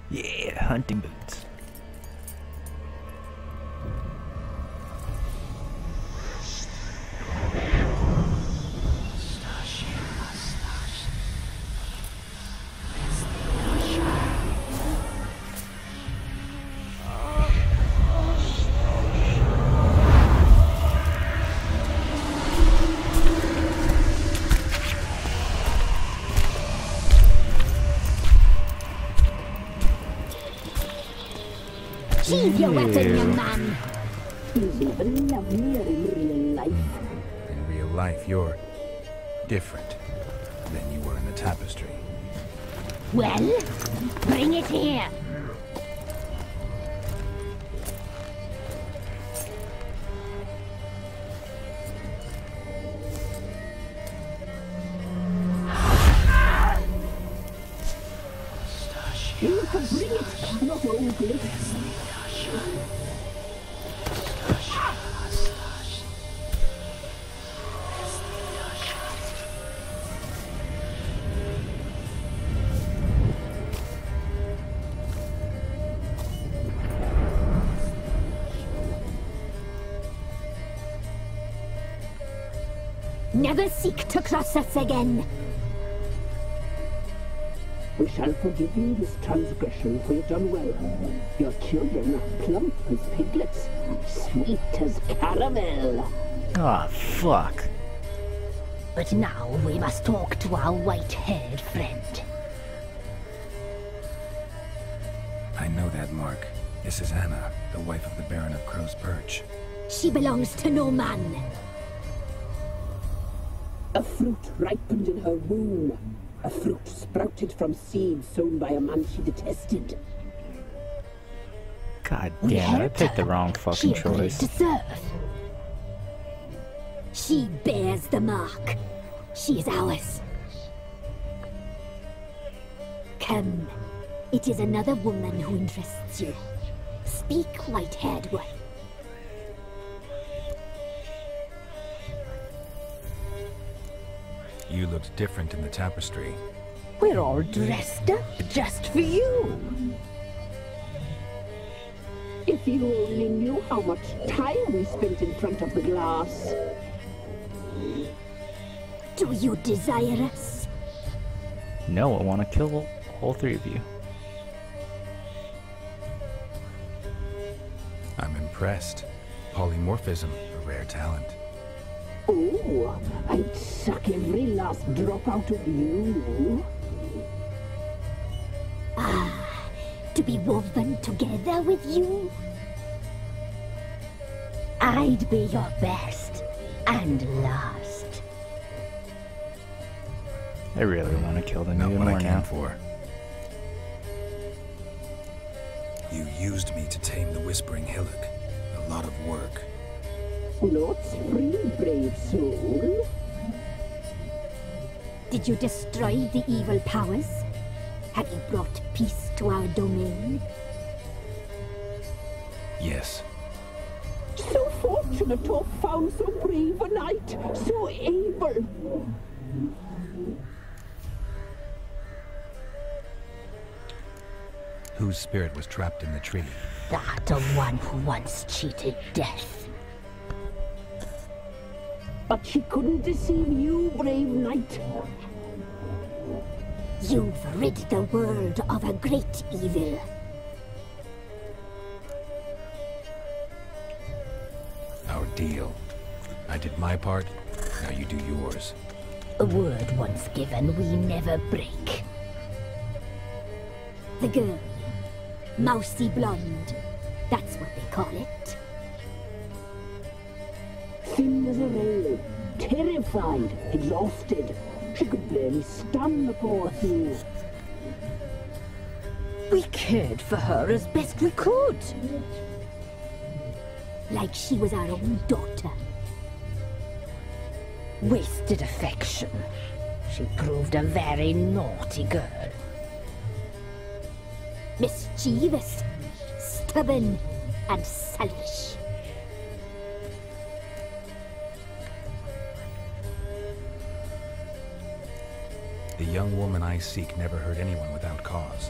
Yeah, hunting boots. Sheathe your weapon, young man. He's even lovelier in real life. In real life, you're different than you were in the tapestry. Well, bring it here. You can bring it, not only. Never seek to cross us again. We shall forgive you this transgression, for you've done well. Your children are plump as piglets, sweet as caramel. Ah, fuck. But now we must talk to our white-haired friend. I know that, Mark. This is Anna, the wife of the Baron of Crow's Perch. She belongs to no man. A fruit ripened in her womb. A fruit sprouted from seeds sown by a man she detested. God We damn it, I helped picked the her. wrong fucking She agreed choice. to serve. She bears the mark. She is ours. Come. It is another woman who interests you. Speak, white-haired one. You looked different in the tapestry. We're all dressed up just for you. If you only knew how much time we spent in front of the glass. Do you desire us? No, I want to kill all three of you. I'm impressed. Polymorphism, a rare talent. Oh, I'd suck every last drop out of you. To be woven together with you? I'd be your best and last. I really want to kill them Not even what I more came now. for. You used me to tame the Whispering Hillock. A lot of work. Not free, brave soul. Did you destroy the evil powers? Have you brought peace to our domain? Yes. So fortunate to have found so brave a knight, so able. Whose spirit was trapped in the tree? That of one who once cheated death. But she couldn't deceive you, brave knight. You've rid the world of a great evil. Our deal. I did my part, now you do yours. A word once given we never break. The girl. Mousy blonde. That's what they call it. Thin as a rail, terrified, exhausted. She could barely stand, the poor thing. We cared for her as best we could. Like she was our own daughter. Wasted affection. She proved a very naughty girl. Mischievous, stubborn, and selfish. The young woman I seek never hurt anyone without cause.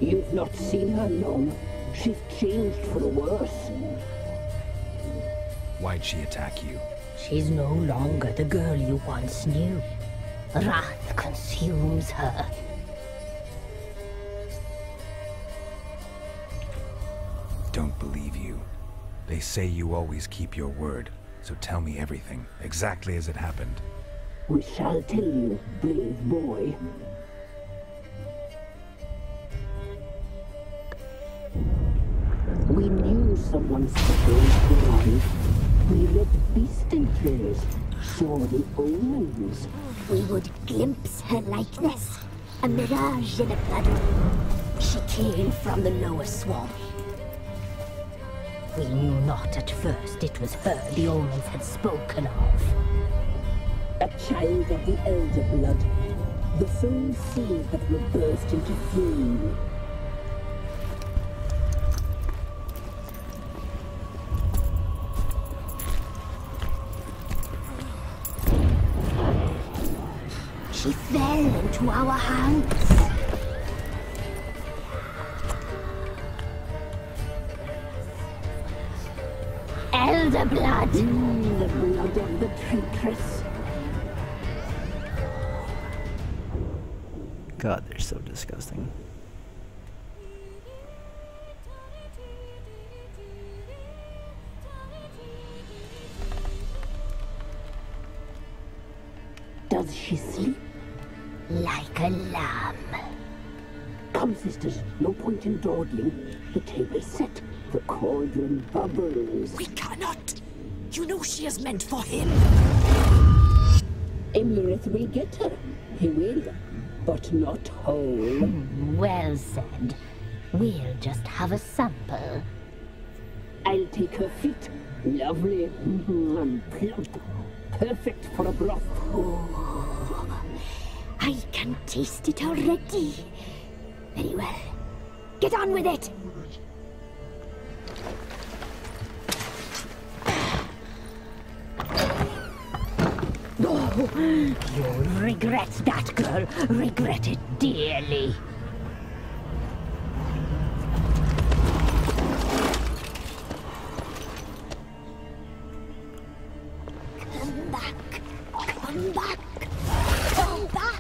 You've not seen her long. She's changed for the worse. Why'd she attack you? She's no longer the girl you once knew. Wrath consumes her. Don't believe you. They say you always keep your word, so tell me everything, exactly as it happened. We shall tell you, brave boy. We knew someone special would arrive. We read beast enclosures, saw the omens. We would glimpse her likeness, a mirage in a puddle. She came from the lower swamp. We knew not at first it was her the omens had spoken of. A child of the elder blood, the sole seed that will burst into flame. She fell into our hands. Elder blood. The blood of the traitress. God, they're so disgusting. Does she sleep? Like a lamb. Come, sisters, no point in dawdling. The table's set. The cauldron bubbles. We cannot! You know she is meant for him! Emirath will get her. He will, but not whole. Well said. We'll just have a sample. I'll take her feet. Lovely and plump. Perfect for a broth. I can taste it already. Very well. Get on with it! You'll regret that, girl. Regret it dearly. Come back! Come back! Come back!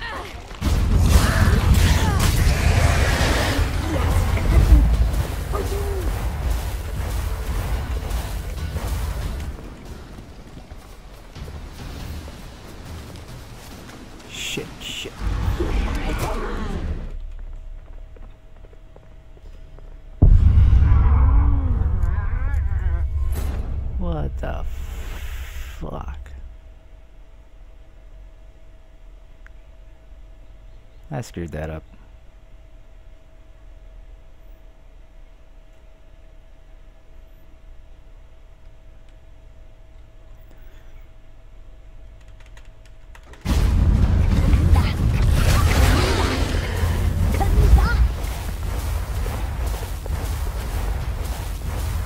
Shit. What the fuck? I screwed that up.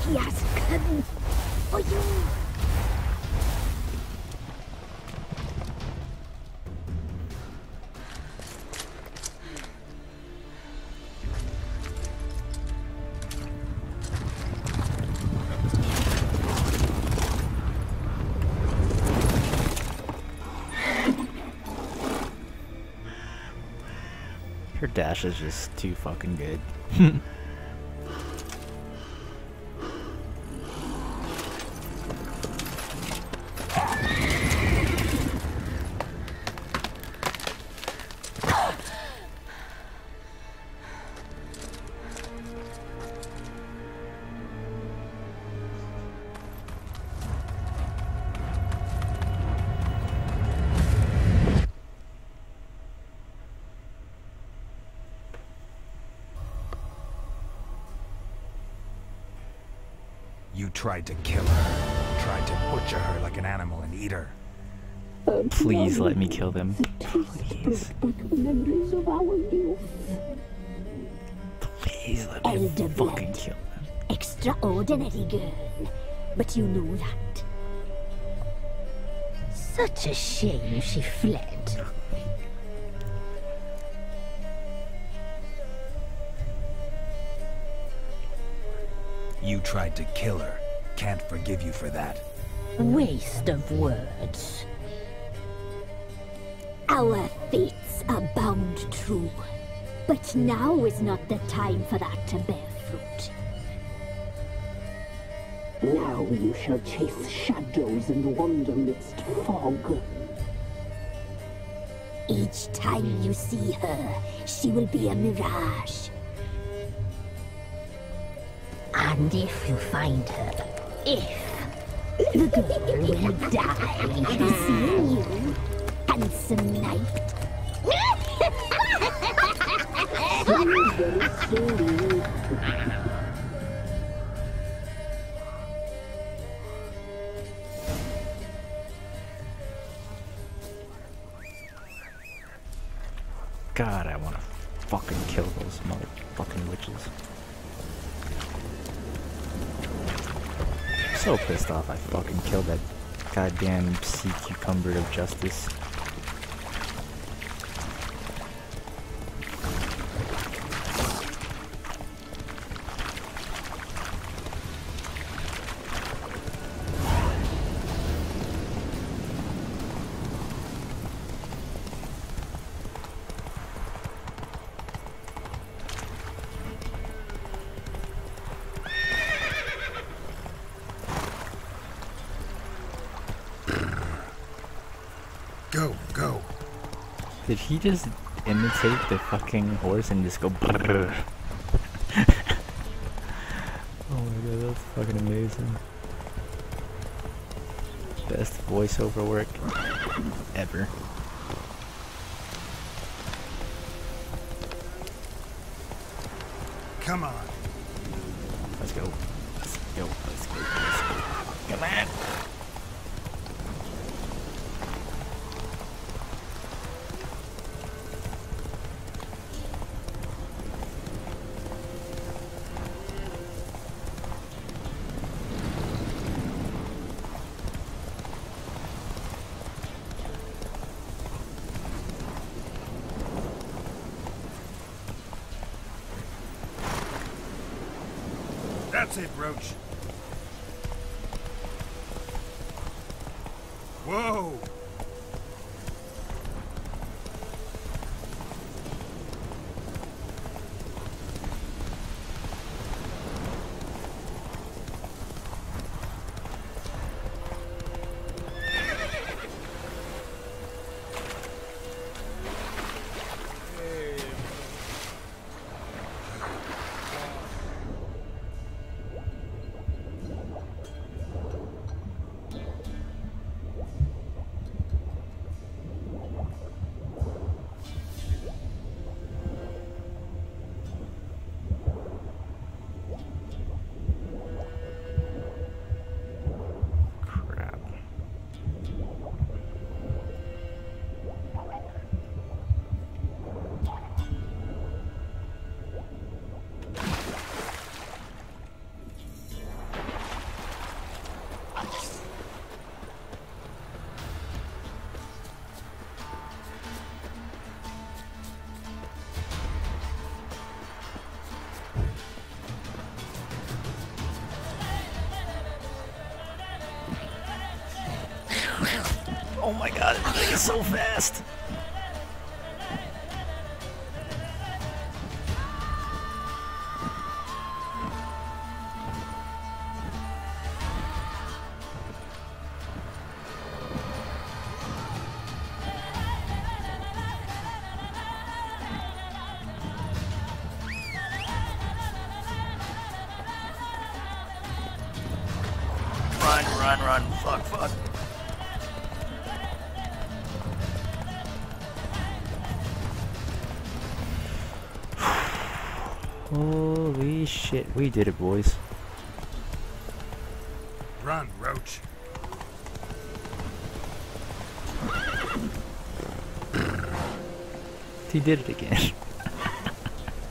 He has come for you. Her dash is just too fucking good. You tried to kill her. Tried to butcher her like an animal and eat her. Please let me kill them. Please. Memories of our youth. Please let me Elder fucking blood. kill them. Extraordinary girl. But you know that. Such a shame she fled. You tried to kill her. Can't forgive you for that. Waste of words. Our fates are bound true. But now is not the time for that to bear fruit. Now you shall chase shadows and wander midst fog. Each time you see her, she will be a mirage. And if you find her, the girl will die. Seeing you, handsome knight. Very slowly. God, I wanna fucking kill those motherfucking witches. I'm so pissed off I fucking killed that goddamn sea cucumber of justice. Go. Did he just imitate the fucking horse and just go brrr? Oh my god, that's fucking amazing. Best voiceover work ever. Come on. Let's go. Let's go. Let's go. Let's go. Come on. That's it, Roach. Whoa! Oh my god, this thing is so fast! Run, fuck. Holy shit, we did it, boys. Run, Roach. He did it again.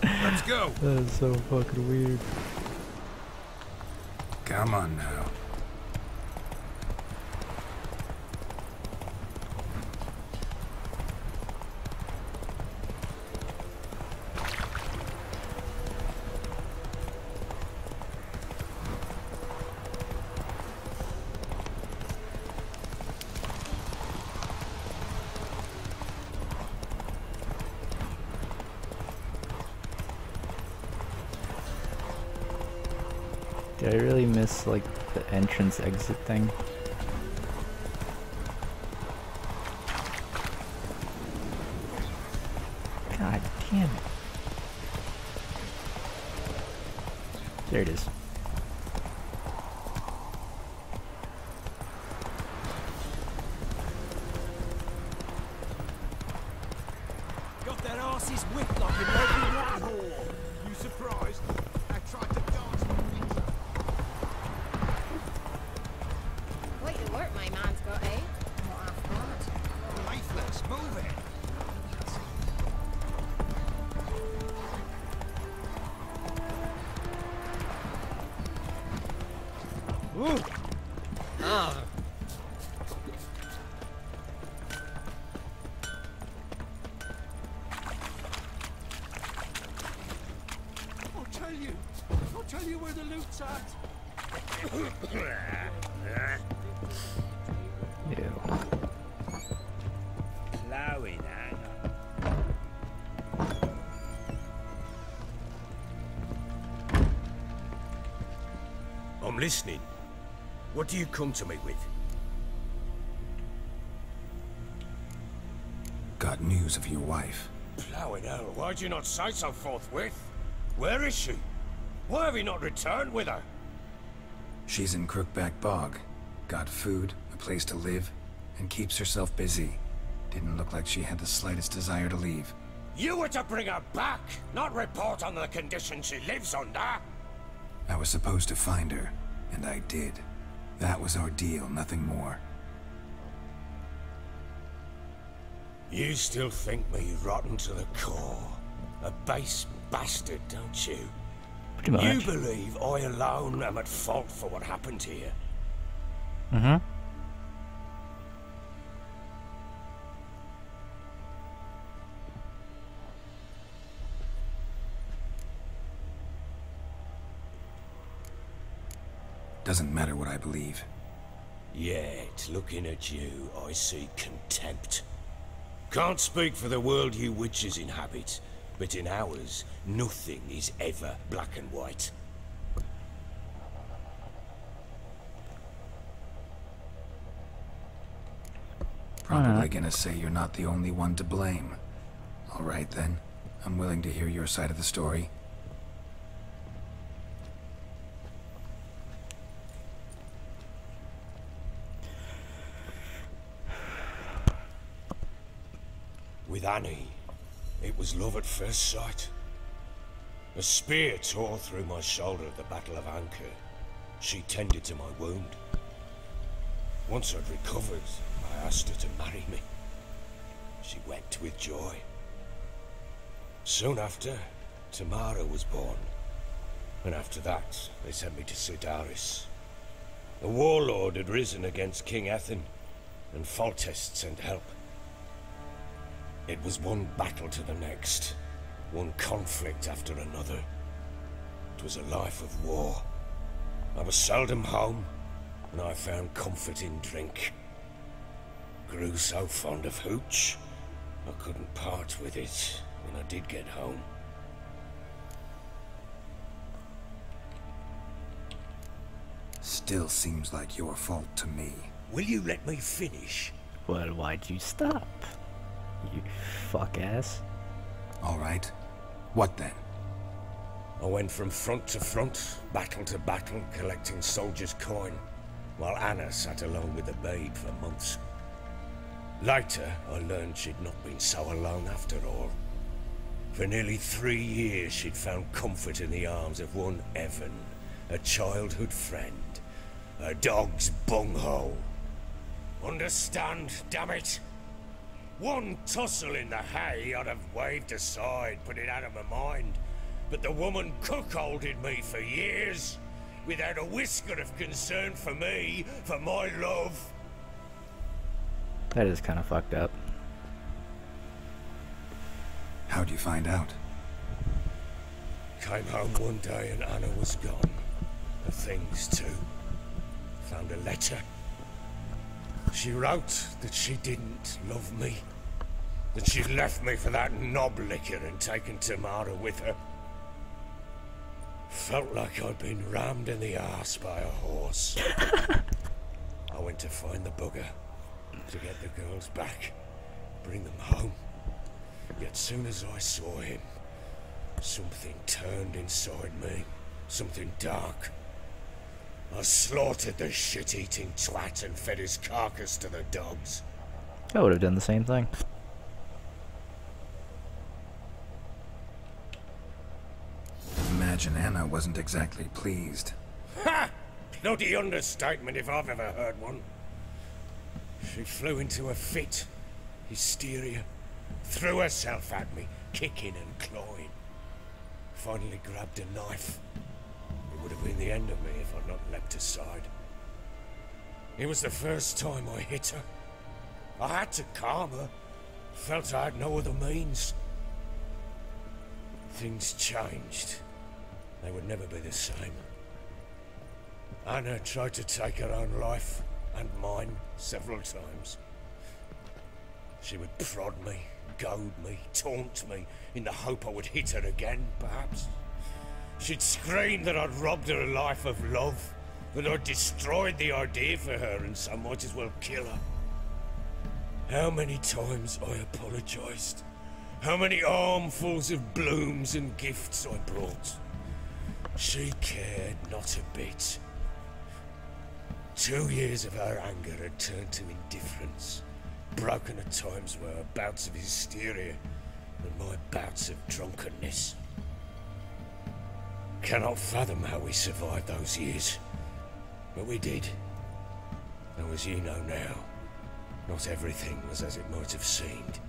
Let's go. That is so fucking weird. Come on now. Did I really miss, like, the entrance-exit thing? God damn it. There it is. Got that arse's whip like an every rat hole. You surprised? I tried to dodge the feature. Quite the work my man's got, eh? What I thought. Lifeless, move it. Ooh. Ah. I'll tell you where the loot's at. Ew. Plowing I'm listening. What do you come to me with? Got news of your wife. Plowing hell, why'd you not say so forthwith? Where is she? Why have you not returned with her? She's in Crookback Bog. Got food, a place to live, and keeps herself busy. Didn't look like she had the slightest desire to leave. You were to bring her back, not report on the conditions she lives under. I was supposed to find her, and I did. That was our deal, nothing more. You still think me rotten to the core. A base bastard, don't you? Pretty much. You believe I alone am at fault for what happened here? Mm-hmm. Doesn't matter what I believe. Yet, looking at you, I see contempt. Can't speak for the world you witches inhabit, but in ours, nothing is ever black and white. Probably gonna say you're not the only one to blame. All right then. I'm willing to hear your side of the story. With Annie, it was love at first sight. A spear tore through my shoulder at the Battle of Anchor. She tended to my wound. Once I'd recovered, I asked her to marry me. She wept with joy. Soon after, Tamara was born. And after that, they sent me to Sidaris. A warlord had risen against King Ethan, and Foltest sent help. It was one battle to the next, one conflict after another. It was a life of war. I was seldom home, and I found comfort in drink. Grew so fond of hooch, I couldn't part with it when I did get home. Still seems like your fault to me. Will you let me finish? Well, why'd you stop? You fuck ass. All right. What then? I went from front to front, battle to battle, collecting soldiers' coin, while Anna sat alone with the babe for months. Later, I learned she'd not been so alone after all. For nearly 3 years, she'd found comfort in the arms of one Evan, a childhood friend, a dog's bunghole. Understand, damn it? One tussle in the hay I'd have waved aside, put it out of my mind. But the woman cuckolded me for years, without a whisker of concern for me, for my love. That is kind of fucked up. How'd you find out? Came home one day and Anna was gone. Her things too. Found a letter. She wrote that she didn't love me. That she'd left me for that knob licker and taken Tamara with her. Felt like I'd been rammed in the arse by a horse. I went to find the bugger, to get the girls back, bring them home. Yet soon as I saw him, something turned inside me. Something dark. I slaughtered the shit-eating twat and fed his carcass to the dogs. I would have done the same thing. Imagine Anna wasn't exactly pleased. Ha! Bloody understatement if I've ever heard one. She flew into a fit. Hysteria. Threw herself at me, kicking and clawing. Finally grabbed a knife. It would have been the end of me if I'd not leapt aside. It was the first time I hit her. I had to calm her. Felt I had no other means. Things changed. They would never be the same. Anna tried to take her own life, and mine, several times. She would prod me, goad me, taunt me, in the hope I would hit her again, perhaps. She'd scream that I'd robbed her life of love, that I'd destroyed the idea for her, and so might as well kill her. How many times I apologized. How many armfuls of blooms and gifts I brought. She cared not a bit. 2 years of her anger had turned to indifference, broken at times were her bouts of hysteria and my bouts of drunkenness. Cannot fathom how we survived those years, but we did. Though as you know now, not everything was as it might have seemed.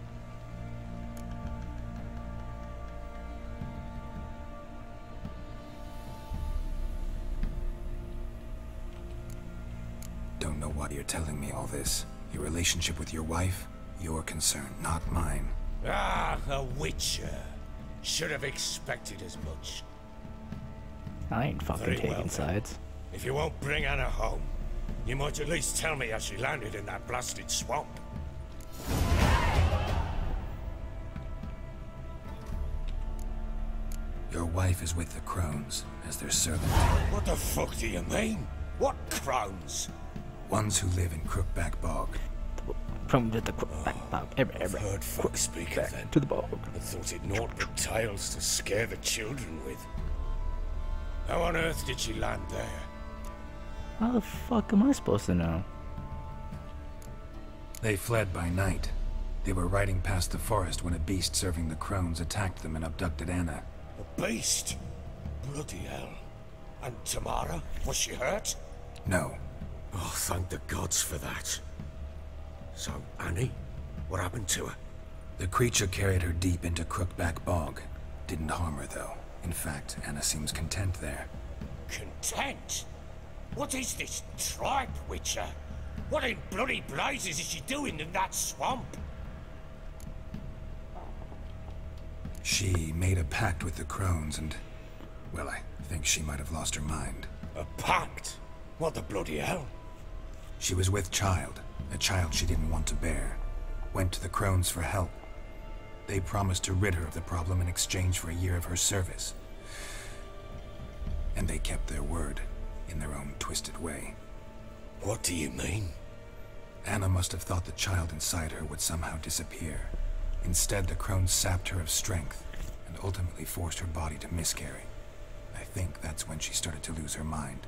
Don't know why you're telling me all this. Your relationship with your wife? Your concern, not mine. Ah, a witcher. Should have expected as much. I ain't fucking Very taking well, then. sides. If you won't bring Anna home, you might at least tell me how she landed in that blasted swamp. Your wife is with the Crones, as their servant. What the fuck do you mean? What crones? Ones who live in Crookback Bog. From the back bog. I've heard folk speak of them. To the bog. I thought it naught but tales to scare the children with. How on earth did she land there? How the fuck am I supposed to know? They fled by night. They were riding past the forest when a beast serving the Crones attacked them and abducted Anna. A beast? Bloody hell. And Tamara? Was she hurt? No. Oh, thank the gods for that. So, Annie? What happened to her? The creature carried her deep into Crookback Bog. Didn't harm her, though. In fact, Anna seems content there. Content? What is this tripe, Witcher? What in bloody blazes is she doing in that swamp? She made a pact with the Crones and... well, I think she might have lost her mind. A pact? What the bloody hell? She was with child, a child she didn't want to bear. Went to the Crones for help. They promised to rid her of the problem in exchange for a year of her service. And they kept their word, in their own twisted way. What do you mean? Anna must have thought the child inside her would somehow disappear. Instead, the Crones sapped her of strength, and ultimately forced her body to miscarry. I think that's when she started to lose her mind.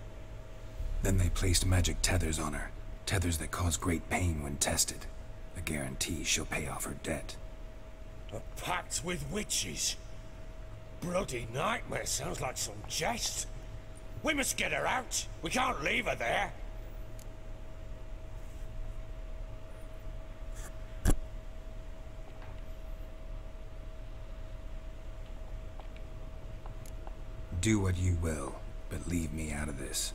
Then they placed magic tethers on her, tethers that cause great pain when tested. A guarantee she'll pay off her debt. A pact with witches? Bloody nightmare, sounds like some jest. We must get her out. We can't leave her there. Do what you will, but leave me out of this.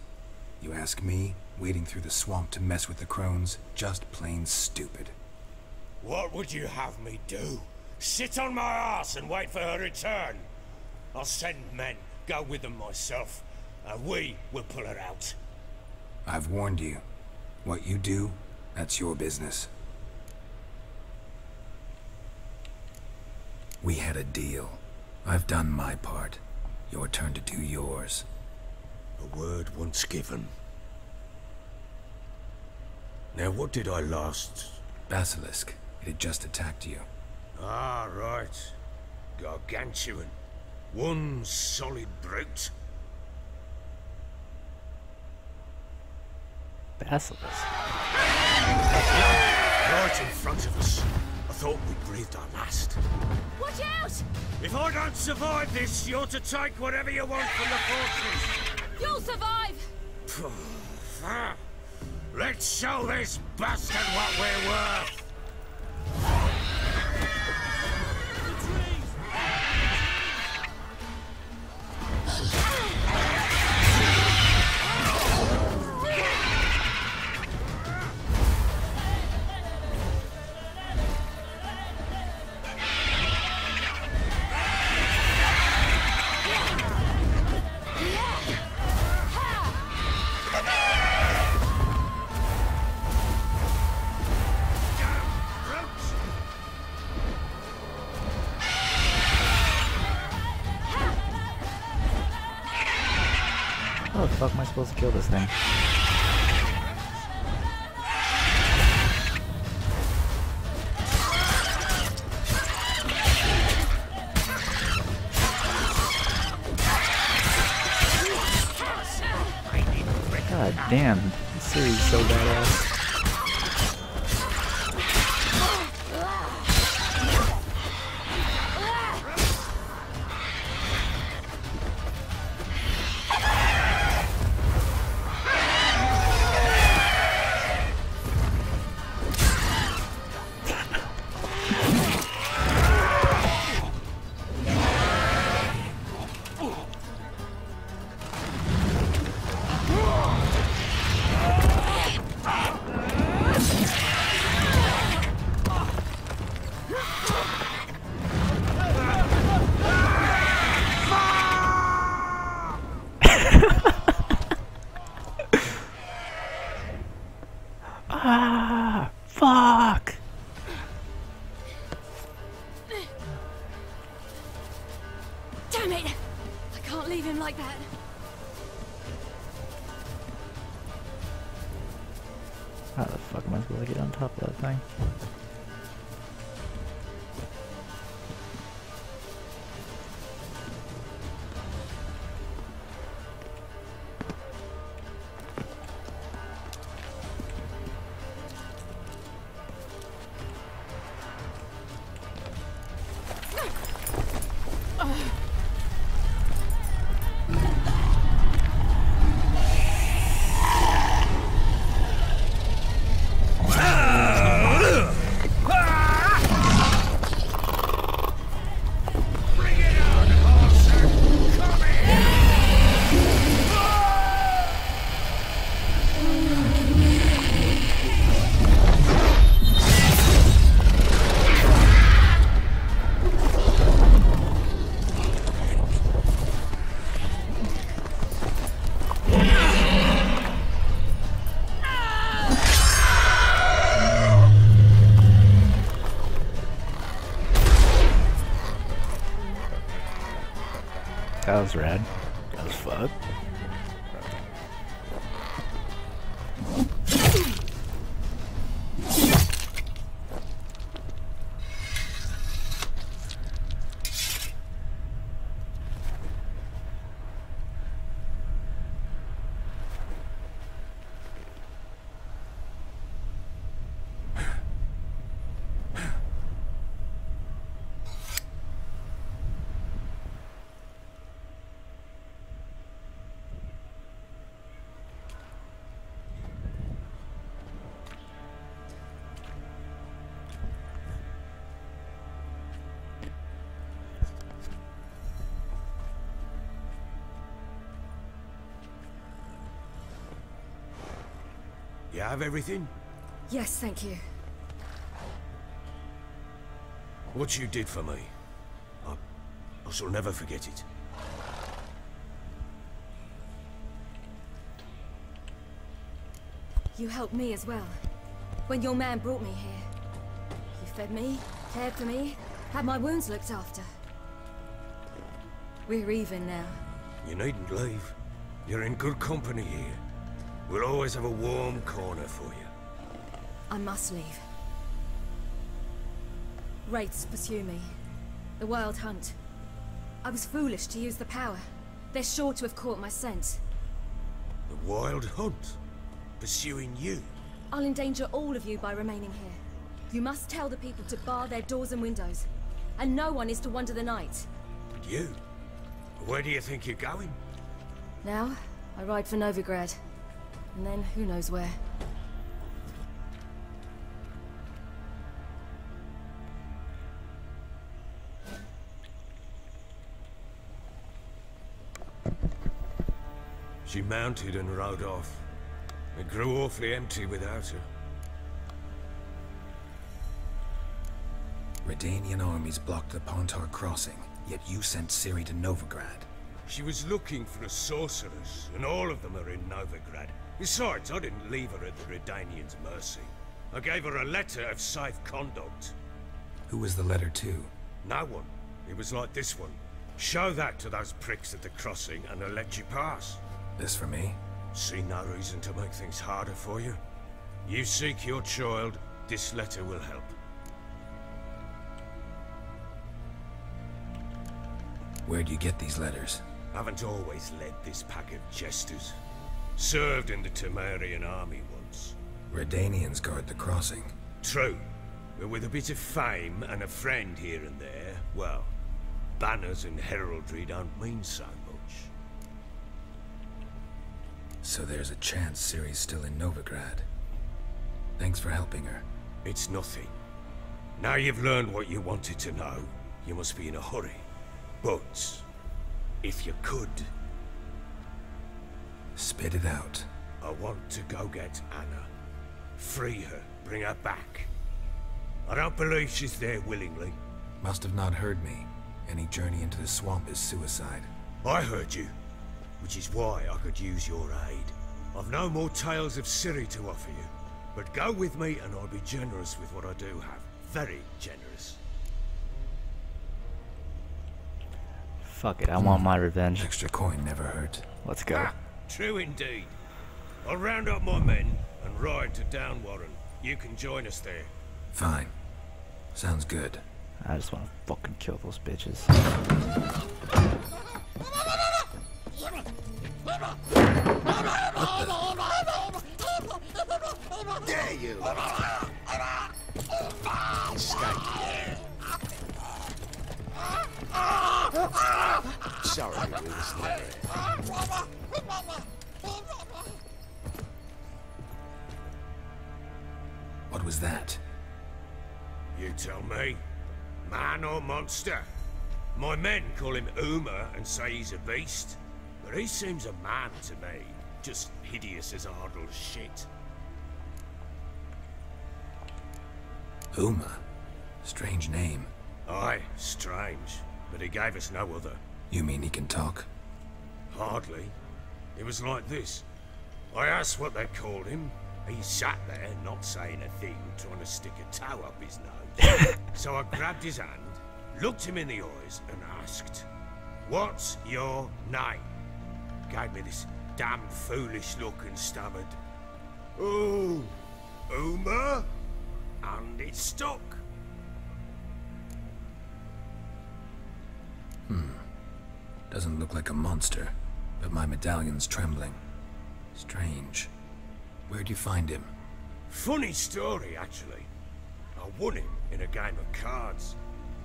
You ask me, wading through the swamp to mess with the Crones, just plain stupid. What would you have me do? Sit on my ass and wait for her return? I'll send men, go with them myself, and we will pull her out. I've warned you. What you do, that's your business. We had a deal. I've done my part. Your turn to do yours. A word once given. Now, what did I last... Basilisk. It had just attacked you. Ah, right. Gargantuan. One solid brute. Basilisk. Right in front of us. I thought we breathed our last. Watch out! If I don't survive this, you're to take whatever you want from the fortress. You'll survive! Let's show this bastard what we're worth! How the fuck am I supposed to kill this thing? God damn, this series is so badass. Ah, fuck! Damn it! I can't leave him like that. How the fuck am I supposed to get on top of that thing? That was rad. That was fuck. You have everything? Yes, thank you. What you did for me, I shall never forget it. You helped me as well. When your man brought me here. You fed me, cared for me, had my wounds looked after. We're even now. You needn't leave. You're in good company here. We'll always have a warm corner for you. I must leave. Wraiths pursue me. The Wild Hunt. I was foolish to use the power. They're sure to have caught my scent. The Wild Hunt? Pursuing you? I'll endanger all of you by remaining here. You must tell the people to bar their doors and windows. And no one is to wander the night. But you? Where do you think you're going? Now, I ride for Novigrad. And then, who knows where. She mounted and rode off. It grew awfully empty without her. Redanian armies blocked the Pontar crossing, yet you sent Ciri to Novigrad. She was looking for a sorceress, and all of them are in Novigrad. Besides, I didn't leave her at the Redanians' mercy. I gave her a letter of safe conduct. Who was the letter to? No one. It was like this one. Show that to those pricks at the crossing, and they'll let you pass. This for me? See no reason to make things harder for you. You seek your child, this letter will help. Where'd you get these letters? Haven't always led this pack of jesters. Served in the Temerian army once. Redanians guard the crossing. True, but with a bit of fame and a friend here and there, well, banners and heraldry don't mean so much. So there's a chance Ciri's still in Novigrad. Thanks for helping her. It's nothing. Now you've learned what you wanted to know, you must be in a hurry. But, if you could... Spit it out. I want to go get Anna. Free her, bring her back. I don't believe she's there willingly. Must have not heard me. Any journey into the swamp is suicide. I heard you, which is why I could use your aid. I've no more tales of Ciri to offer you, but go with me and I'll be generous with what I do have. Very generous. Fuck it, I want my revenge. Extra coin never hurt. Let's go. True indeed. I'll round up my men and ride to Downwarren. You can join us there. Fine. Sounds good. I just want to fucking kill those bitches. Dare you! Sorry, we was there. What was that? You tell me. Man or monster? My men call him Uma and say he's a beast. But he seems a man to me. Just hideous as Ardle's shit. Uma? Strange name. Aye, strange. But he gave us no other. You mean he can talk? Hardly. It was like this. I asked what they called him. He sat there, not saying a thing, trying to stick a toe up his nose. So I grabbed his hand, looked him in the eyes, and asked, "What's your name?" Gave me this damn foolish look and stammered, "Oh, Uma?" And it stuck. Doesn't look like a monster, but my medallion's trembling. Strange. Where'd you find him? Funny story, actually. I won him in a game of cards.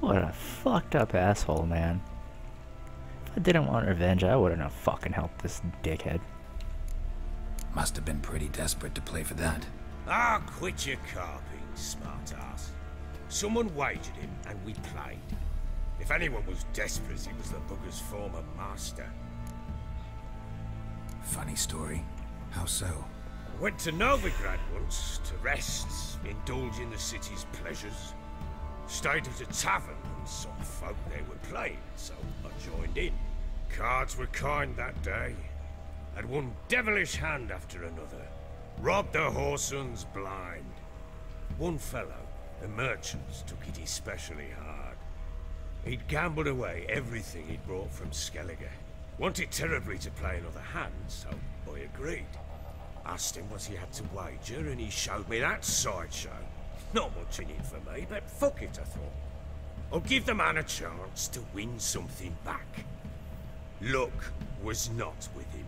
What a fucked up asshole, man. If I didn't want revenge, I wouldn't have fucking helped this dickhead. Must have been pretty desperate to play for that. Ah, quit your carping, smartass. Someone wagered him, and we played. If anyone was desperate, he was the bugger's former master. Funny story. How so? Went to Novigrad once to rest, indulge in the city's pleasures. Stayed at a tavern, and some folk there were playing, so I joined in. Cards were kind that day. Had one devilish hand after another. Robbed the whoresun's blind. One fellow, a merchant, took it especially hard. He'd gambled away everything he'd brought from Skellige. Wanted terribly to play another hand, so I agreed. Asked him what he had to wager, and he showed me that sideshow. Not much in it for me, but fuck it, I thought. I'll give the man a chance to win something back. Luck was not with him,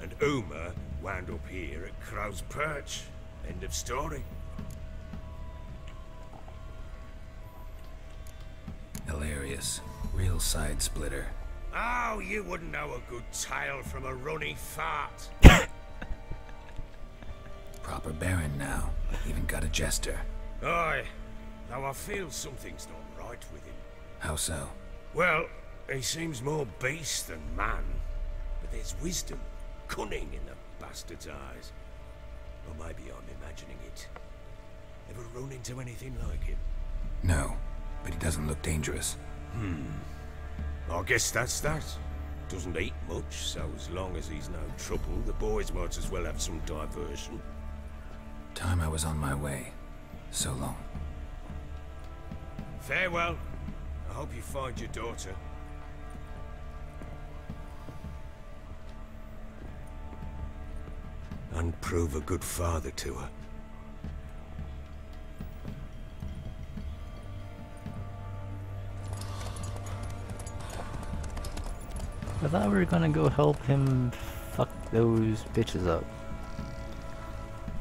and Uma wound up here at Crow's Perch. End of story. Hilarious. Real side splitter. Oh, you wouldn't know a good tale from a runny fart. Proper Baron now. Even got a jester. Aye, though I feel something's not right with him. How so? Well, he seems more beast than man. But there's wisdom, cunning in the bastard's eyes. Or maybe I'm imagining it. Ever run into anything like him? No, but he doesn't look dangerous. I guess that's that. Doesn't eat much, so as long as he's no trouble, the boys might as well have some diversion. Time I was on my way. So long. Farewell. I hope you find your daughter. And prove a good father to her. I thought we were gonna go help him fuck those bitches up.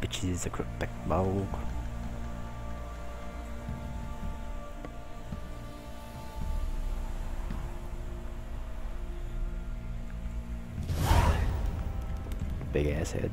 Bitches a crookback bog. Big ass head.